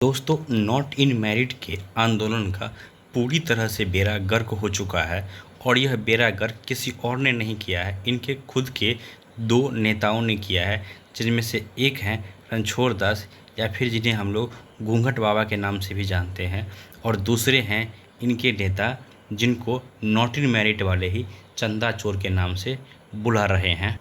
दोस्तों, not in married के आंदोलन का पूरी तरह से बेड़ा गर्क हो चुका है और यह बेड़ा गर्क किसी और ने नहीं किया है। इनके खुद के दो नेताओं ने किया है, जिनमें से एक हैं रणछोड़ दास, या फिर जिन्हें हम लोग घूंघट बाबा के नाम से भी जानते हैं, और दूसरे हैं इनके नेता जिनको नॉट इन मैरिड वाले ही चंदा चोर के नाम से बुला रहे हैं।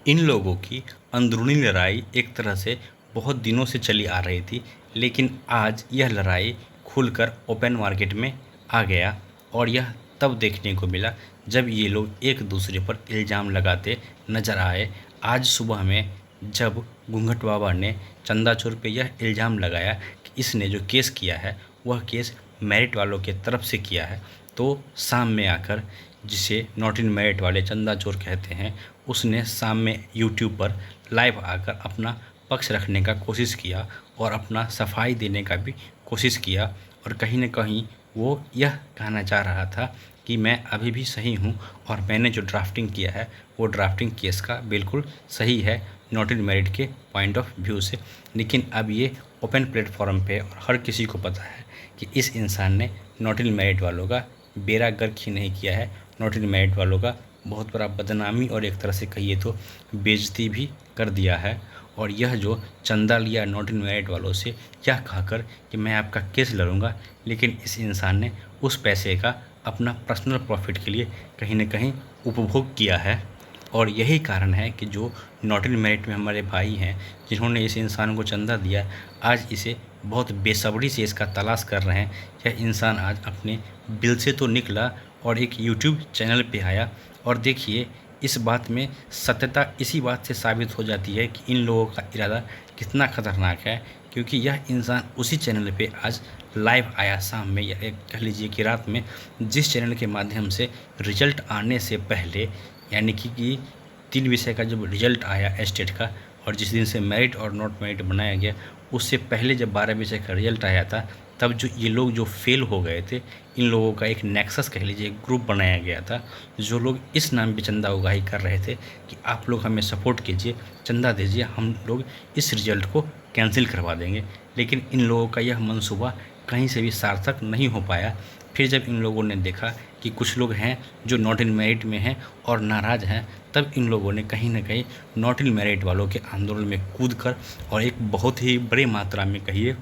इन लोगों की अंदरूनी लड़ाई एक तरह से बहुत दिनों से चली आ रही थी, लेकिन आज यह लड़ाई खुलकर ओपन मार्केट में आ गया और यह तब देखने को मिला जब ये लोग एक दूसरे पर इल्ज़ाम लगाते नज़र आए। आज सुबह में जब घूंघट बाबा ने चंदा चोर पे यह इल्ज़ाम लगाया कि इसने जो केस किया है वह केस मैरिट वालों के तरफ से किया है, तो शाम में आकर, जिसे नॉट इन मैरिट वाले चंदा चोर कहते हैं, उसने शाम में यूट्यूब पर लाइव आकर अपना पक्ष रखने का कोशिश किया और अपना सफाई देने का भी कोशिश किया, और कहीं न कहीं वो यह कहना चाह रहा था कि मैं अभी भी सही हूँ और मैंने जो ड्राफ्टिंग किया है वो ड्राफ्टिंग केस का बिल्कुल सही है नॉट इन मैरिड के पॉइंट ऑफ व्यू से। लेकिन अब ये ओपन प्लेटफॉर्म पे और हर किसी को पता है कि इस इंसान ने नॉट इन मैरिड वालों का बेड़ा गर्क ही नहीं किया है, नॉट इन मैरिड वालों का बहुत बड़ा बदनामी और एक तरह से कहिए तो बेइज्जती भी कर दिया है। और यह जो चंदा लिया नॉट इन मैरिड वालों से, यह कहकर कि मैं आपका केस लड़ूंगा, लेकिन इस इंसान ने उस पैसे का अपना पर्सनल प्रॉफिट के लिए कहीं न कहीं उपभोग किया है। और यही कारण है कि जो नॉट इन मैरिड में हमारे भाई हैं जिन्होंने इस इंसान को चंदा दिया, आज इसे बहुत बेसब्री से इसका तलाश कर रहे हैं। यह इंसान आज अपने बिल से तो निकला और एक यूट्यूब चैनल पे आया, और देखिए इस बात में सत्यता इसी बात से साबित हो जाती है कि इन लोगों का इरादा कितना खतरनाक है, क्योंकि यह इंसान उसी चैनल पे आज लाइव आया शाम में, या कह लीजिए कि रात में, जिस चैनल के माध्यम से रिजल्ट आने से पहले, यानी कि 3 विषय का जब रिजल्ट आया स्टेट का, और जिस दिन से मेरिट और नॉट मेरिट बनाया गया, उससे पहले जब 12 विषय का रिजल्ट आया था, तब जो ये लोग जो फेल हो गए थे, इन लोगों का एक नेक्सस कह लीजिए, एक ग्रुप बनाया गया था, जो लोग इस नाम पे चंदा उगाही कर रहे थे कि आप लोग हमें सपोर्ट कीजिए, चंदा दीजिए, हम लोग इस रिजल्ट को कैंसिल करवा देंगे। लेकिन इन लोगों का यह मंसूबा कहीं से भी सार्थक नहीं हो पाया। फिर जब इन लोगों ने देखा कि कुछ लोग हैं जो नॉट इन मेरिट में हैं और नाराज़ हैं, तब इन लोगों ने कहीं न कहीं नॉट इन मेरिट वालों के आंदोलन में कूद कर और एक बहुत ही बड़ी मात्रा में कहिए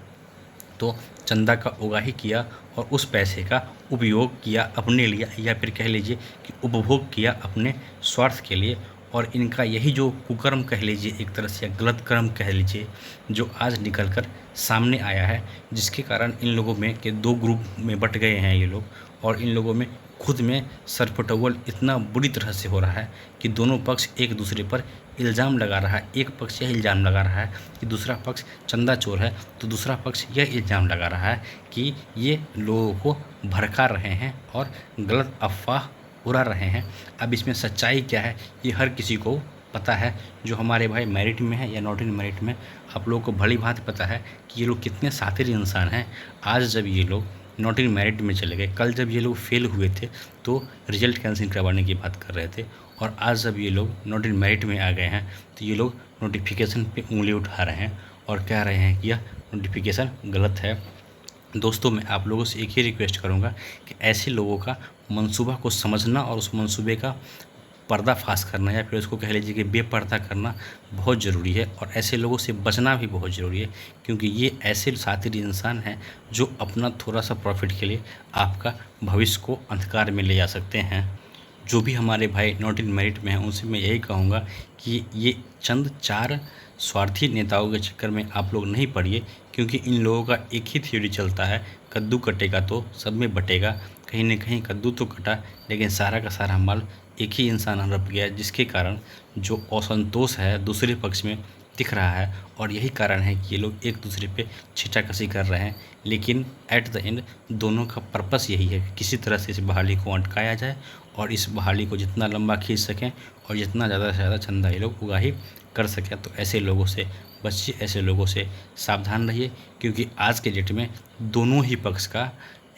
तो चंदा का उगाही किया और उस पैसे का उपयोग किया अपने लिए, या फिर कह लीजिए कि उपभोग किया अपने स्वार्थ के लिए। और इनका यही जो कुकर्म कह लीजिए, एक तरह से गलत कर्म कह लीजिए, जो आज निकल कर सामने आया है, जिसके कारण इन लोगों में के 2 ग्रुप में बट गए हैं ये लोग, और इन लोगों में खुद में सरपटौल इतना बुरी तरह से हो रहा है कि दोनों पक्ष एक दूसरे पर इल्ज़ाम लगा रहा है। एक पक्ष यह इल्ज़ाम लगा रहा है कि दूसरा पक्ष चंदा चोर है, तो दूसरा पक्ष यह इल्ज़ाम लगा रहा है कि ये लोगों को भड़का रहे हैं और गलत अफवाह उड़ा रहे हैं। अब इसमें सच्चाई क्या है ये हर किसी को पता है, जो हमारे भाई मेरिट में है या नॉट इन मेरिट में, आप लोगों को भली भांति पता है कि ये लोग कितने शातिर इंसान हैं। आज जब ये लोग नॉट इन मेरिट में चले गए, कल जब ये लोग फेल हुए थे तो रिजल्ट कैंसिल करवाने की बात कर रहे थे, और आज जब ये लोग नॉट इन मेरिट में आ गए हैं तो ये लोग नोटिफिकेशन पे उंगली उठा रहे हैं और कह रहे हैं कि यह नोटिफिकेशन गलत है। दोस्तों, मैं आप लोगों से एक ही रिक्वेस्ट करूंगा कि ऐसे लोगों का मंसूबा को समझना और उस मंसूबे का पर्दाफाश करना, या फिर उसको कह लीजिए कि बेपर्दा करना बहुत ज़रूरी है, और ऐसे लोगों से बचना भी बहुत ज़रूरी है, क्योंकि ये ऐसे शातिर इंसान हैं जो अपना थोड़ा सा प्रॉफिट के लिए आपका भविष्य को अंधकार में ले जा सकते हैं। जो भी हमारे भाई नॉट इन मेरिट में हैं उनसे मैं यही कहूँगा कि ये चंद 4 स्वार्थी नेताओं के चक्कर में आप लोग नहीं पड़िए, क्योंकि इन लोगों का एक ही थ्योरी चलता है, कद्दू कटेगा तो सब में बटेगा। कहीं न कहीं कद्दू तो कटा, लेकिन सारा का सारा माल एक ही इंसान हड़प गया, जिसके कारण जो असंतोष है दूसरे पक्ष में दिख रहा है, और यही कारण है कि ये लोग एक दूसरे पे छींटाकशी कर रहे हैं। लेकिन एट द एंड दोनों का पर्पस यही है कि किसी तरह से इस बहाली को अटकाया जाए, और इस बहाली को जितना लंबा खींच सकें और जितना ज़्यादा से ज़्यादा चंदा ये लोग उगाही कर सकें। तो ऐसे लोगों से बचिए, ऐसे लोगों से सावधान रहिए, क्योंकि आज के डेट में दोनों ही पक्ष का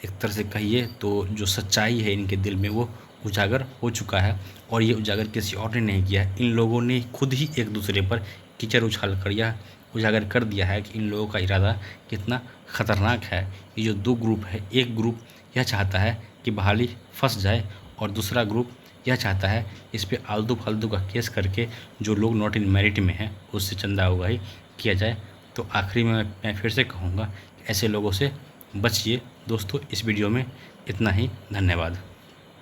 एक तरह से कहिए तो जो सच्चाई है इनके दिल में वो उजागर हो चुका है, और ये उजागर किसी और ने नहीं किया है। इन लोगों ने खुद ही एक दूसरे पर कीचड़ उछाल कर यह उजागर कर दिया है कि इन लोगों का इरादा कितना ख़तरनाक है। ये जो दो ग्रुप है, एक ग्रुप यह चाहता है कि बहाली फंस जाए और दूसरा ग्रुप यह चाहता है इस पे आलतू फालतू का केस करके जो लोग नॉट इन मेरिट में हैं उससे चंदा उगाही किया जाए। तो आखिरी में मैं फिर से कहूँगा कि ऐसे लोगों से बचिए। दोस्तों, इस वीडियो में इतना ही। धन्यवाद।